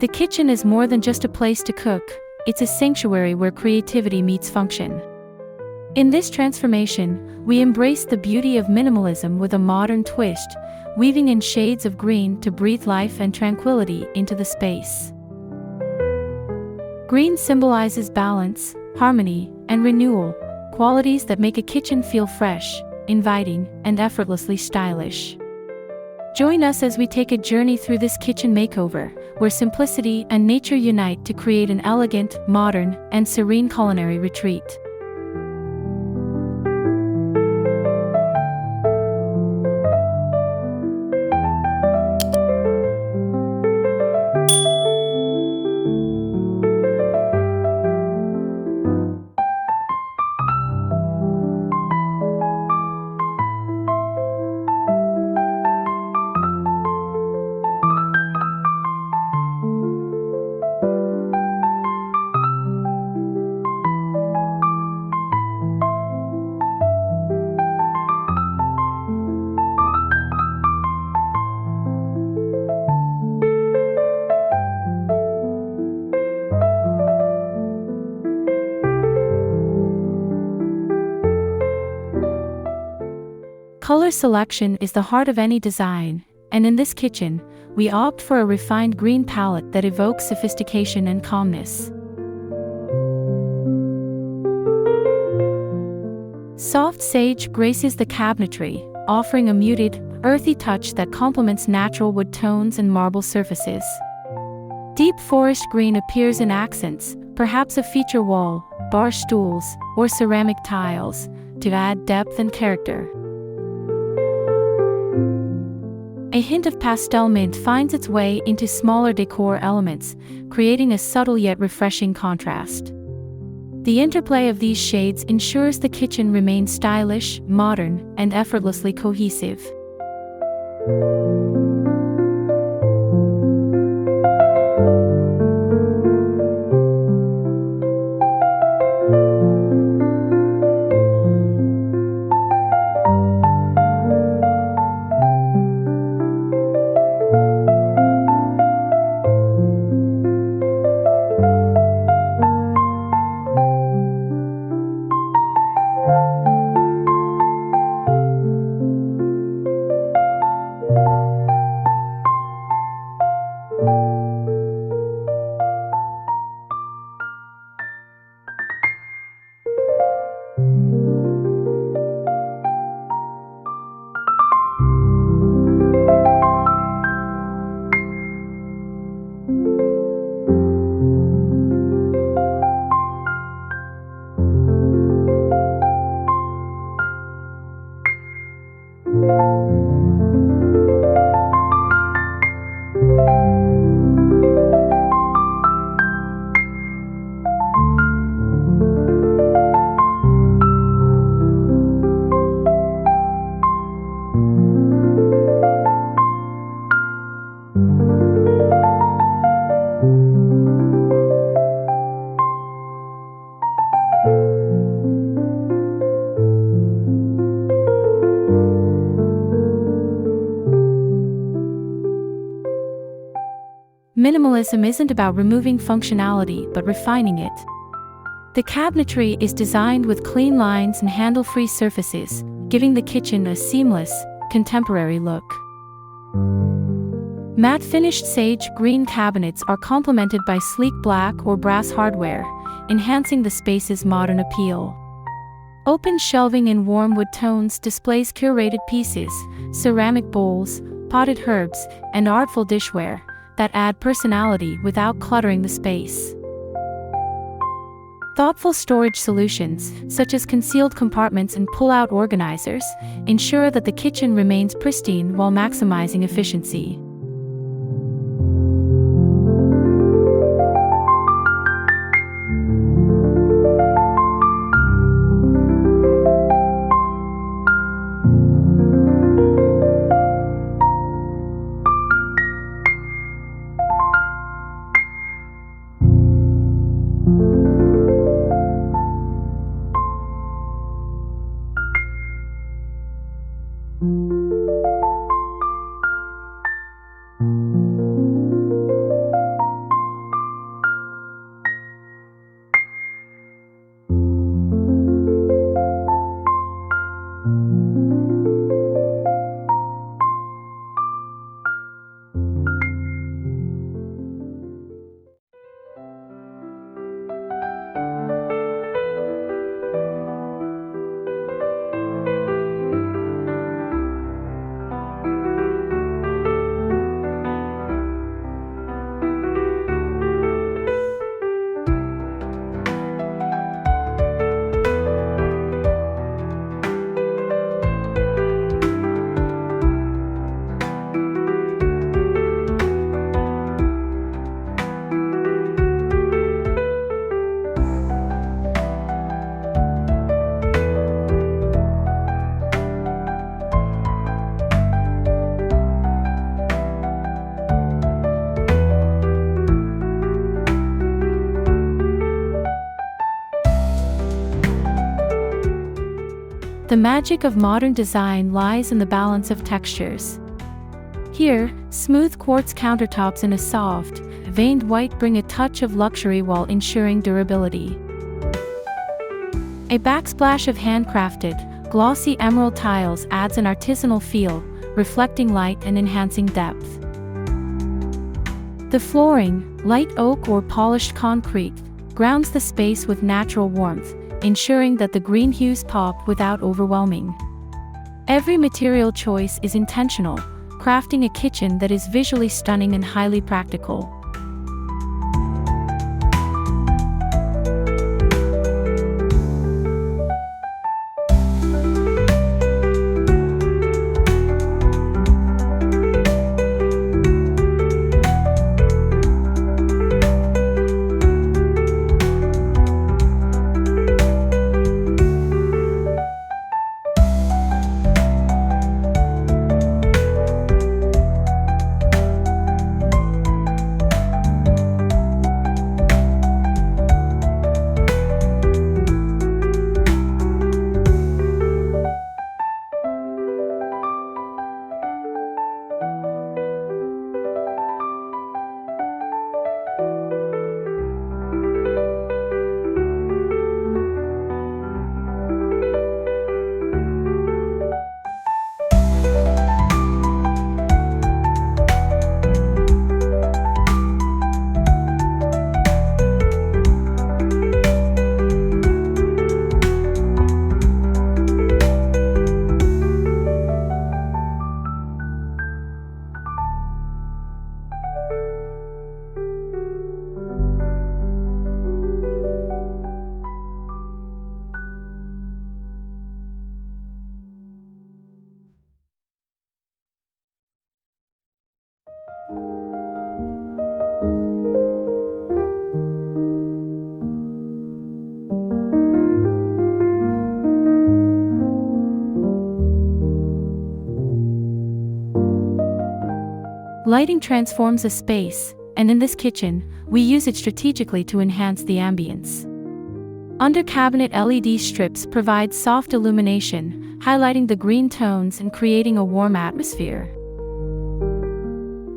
The kitchen is more than just a place to cook, it's a sanctuary where creativity meets function. In this transformation, we embrace the beauty of minimalism with a modern twist, weaving in shades of green to breathe life and tranquility into the space. Green symbolizes balance, harmony, and renewal, qualities that make a kitchen feel fresh, inviting, and effortlessly stylish. Join us as we take a journey through this kitchen makeover, where simplicity and nature unite to create an elegant, modern, and serene culinary retreat. Color selection is the heart of any design, and in this kitchen, we opt for a refined green palette that evokes sophistication and calmness. Soft sage graces the cabinetry, offering a muted, earthy touch that complements natural wood tones and marble surfaces. Deep forest green appears in accents, perhaps a feature wall, bar stools, or ceramic tiles, to add depth and character. A hint of pastel mint finds its way into smaller decor elements, creating a subtle yet refreshing contrast. The interplay of these shades ensures the kitchen remains stylish, modern, and effortlessly cohesive. Minimalism isn't about removing functionality but refining it. The cabinetry is designed with clean lines and handle-free surfaces, giving the kitchen a seamless, contemporary look. Matte finished sage green cabinets are complemented by sleek black or brass hardware, enhancing the space's modern appeal. Open shelving in warm wood tones displays curated pieces, ceramic bowls, potted herbs, and artful dishware that add personality without cluttering the space. Thoughtful storage solutions, such as concealed compartments and pull-out organizers, ensure that the kitchen remains pristine while maximizing efficiency. The magic of modern design lies in the balance of textures. Here, smooth quartz countertops in a soft, veined white bring a touch of luxury while ensuring durability. A backsplash of handcrafted, glossy emerald tiles adds an artisanal feel, reflecting light and enhancing depth. The flooring, light oak or polished concrete, grounds the space with natural warmth, ensuring that the green hues pop without overwhelming. Every material choice is intentional, crafting a kitchen that is visually stunning and highly practical. Lighting transforms a space, and in this kitchen, we use it strategically to enhance the ambience. Under-cabinet LED strips provide soft illumination, highlighting the green tones and creating a warm atmosphere.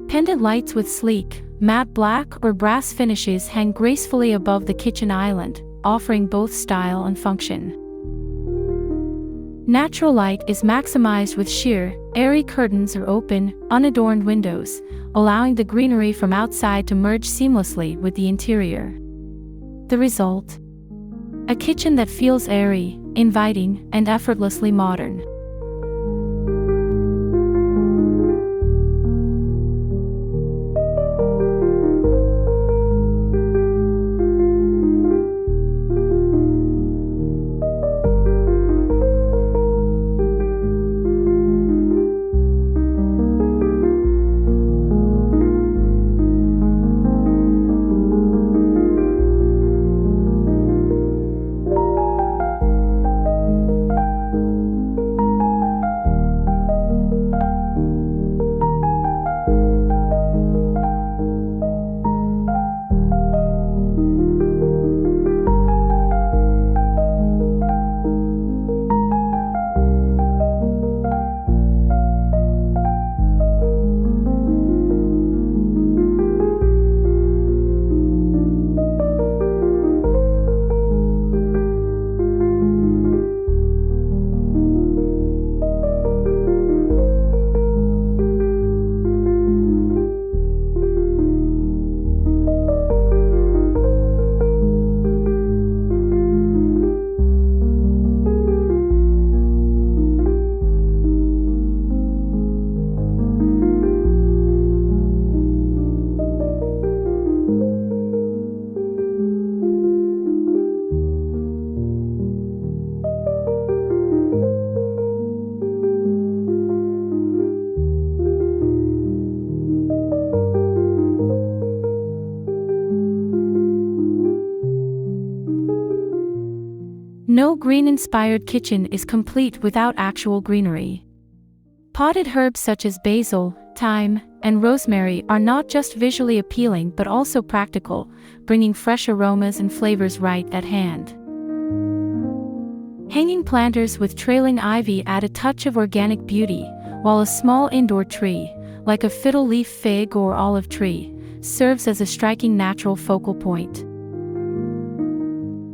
Pendant lights with sleek, matte black or brass finishes hang gracefully above the kitchen island, offering both style and function. Natural light is maximized with sheer, airy curtains or open, unadorned windows, allowing the greenery from outside to merge seamlessly with the interior. The result? A kitchen that feels airy, inviting, and effortlessly modern. No green-inspired kitchen is complete without actual greenery. Potted herbs such as basil, thyme, and rosemary are not just visually appealing but also practical, bringing fresh aromas and flavors right at hand. Hanging planters with trailing ivy add a touch of organic beauty, while a small indoor tree, like a fiddle leaf fig or olive tree, serves as a striking natural focal point.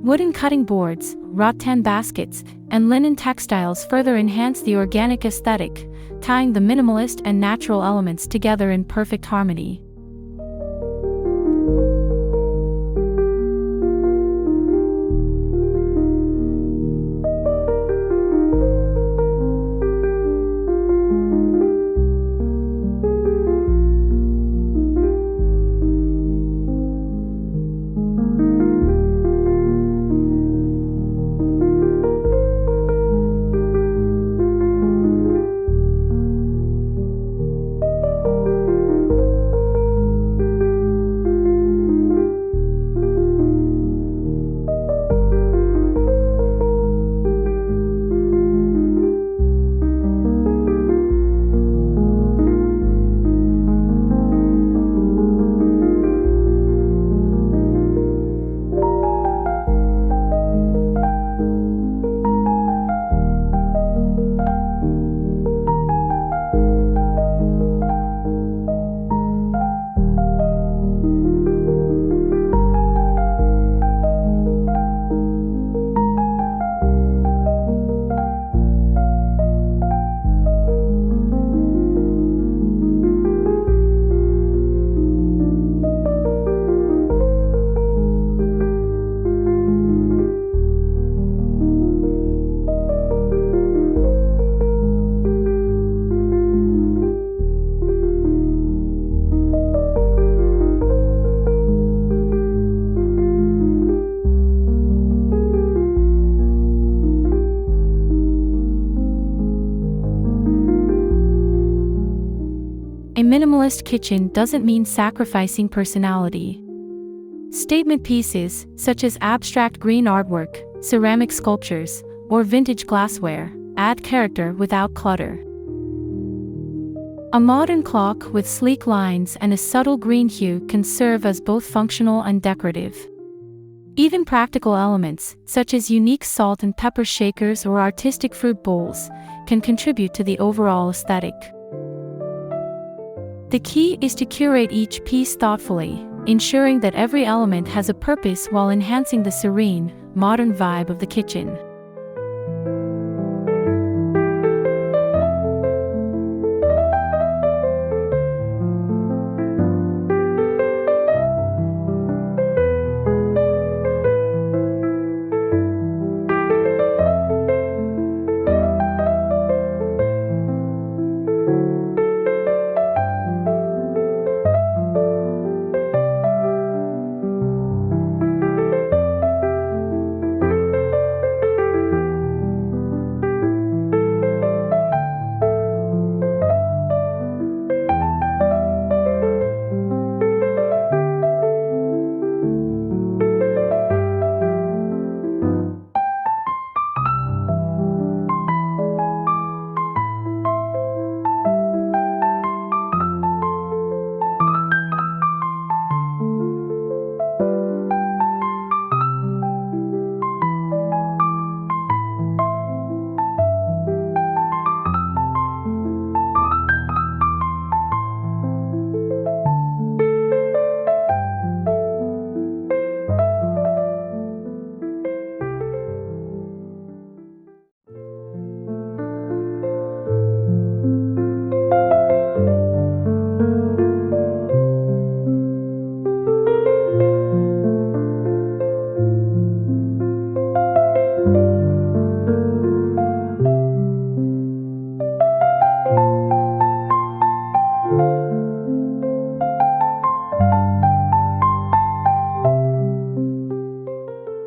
Wooden cutting boards, rattan baskets, and linen textiles further enhance the organic aesthetic, tying the minimalist and natural elements together in perfect harmony. A minimalist kitchen doesn't mean sacrificing personality. Statement pieces, such as abstract green artwork, ceramic sculptures, or vintage glassware, add character without clutter. A modern clock with sleek lines and a subtle green hue can serve as both functional and decorative. Even practical elements, such as unique salt and pepper shakers or artistic fruit bowls, can contribute to the overall aesthetic. The key is to curate each piece thoughtfully, ensuring that every element has a purpose while enhancing the serene, modern vibe of the kitchen.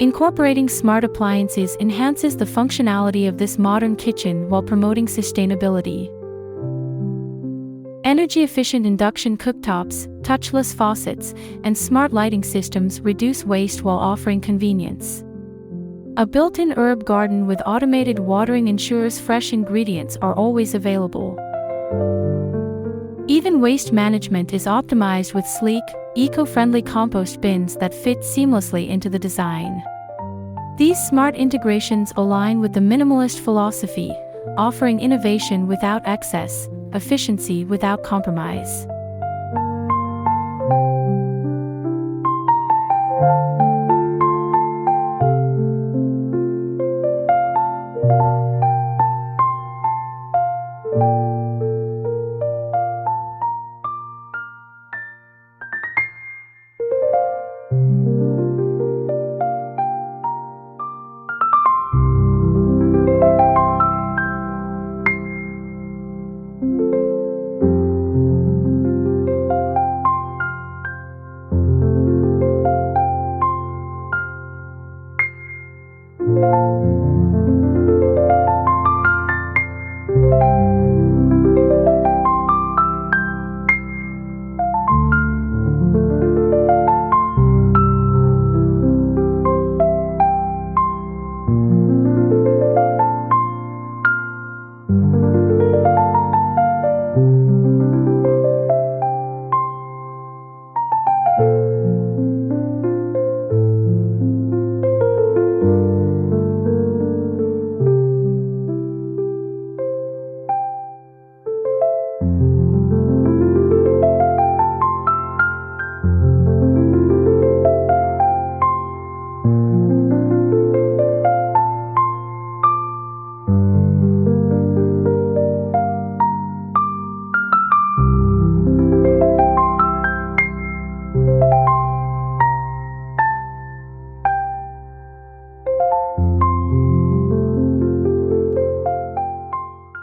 Incorporating smart appliances enhances the functionality of this modern kitchen while promoting sustainability. Energy-efficient induction cooktops, touchless faucets, and smart lighting systems reduce waste while offering convenience. A built-in herb garden with automated watering ensures fresh ingredients are always available. Even waste management is optimized with sleek, eco-friendly compost bins that fit seamlessly into the design. These smart integrations align with the minimalist philosophy, offering innovation without excess, efficiency without compromise.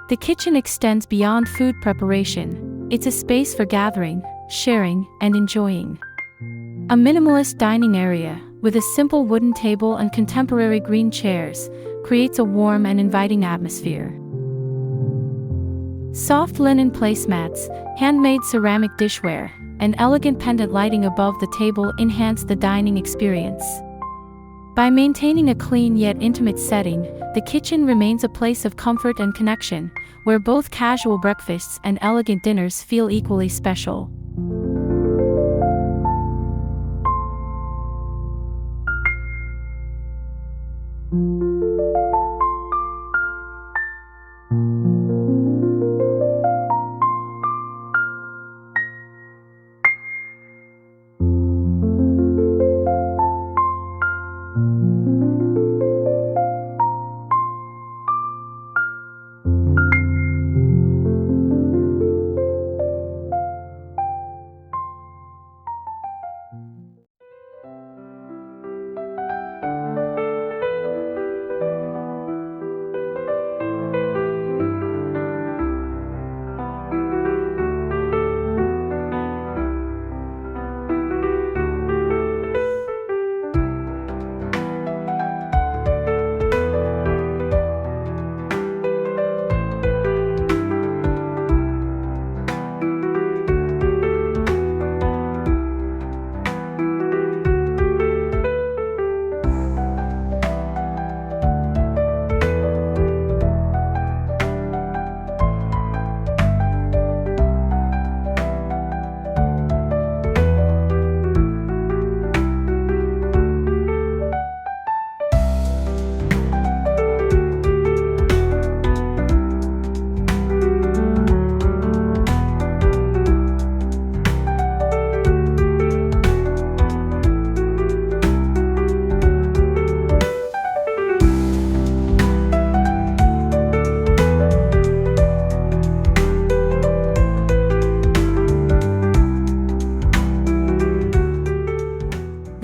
The kitchen extends beyond food preparation. It's a space for gathering, sharing, and enjoying. A minimalist dining area, with a simple wooden table and contemporary green chairs, creates a warm and inviting atmosphere. Soft linen placemats, handmade ceramic dishware, and elegant pendant lighting above the table enhance the dining experience. By maintaining a clean yet intimate setting, the kitchen remains a place of comfort and connection, where both casual breakfasts and elegant dinners feel equally special.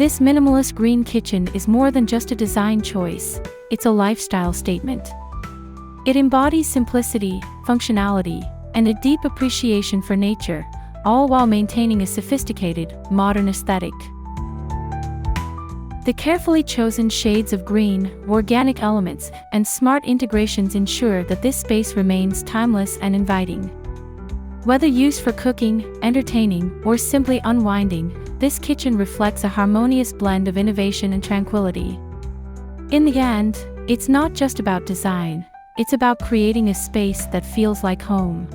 This minimalist green kitchen is more than just a design choice, it's a lifestyle statement. It embodies simplicity, functionality, and a deep appreciation for nature, all while maintaining a sophisticated, modern aesthetic. The carefully chosen shades of green, organic elements, and smart integrations ensure that this space remains timeless and inviting. Whether used for cooking, entertaining, or simply unwinding, this kitchen reflects a harmonious blend of innovation and tranquility. In the end, it's not just about design, it's about creating a space that feels like home.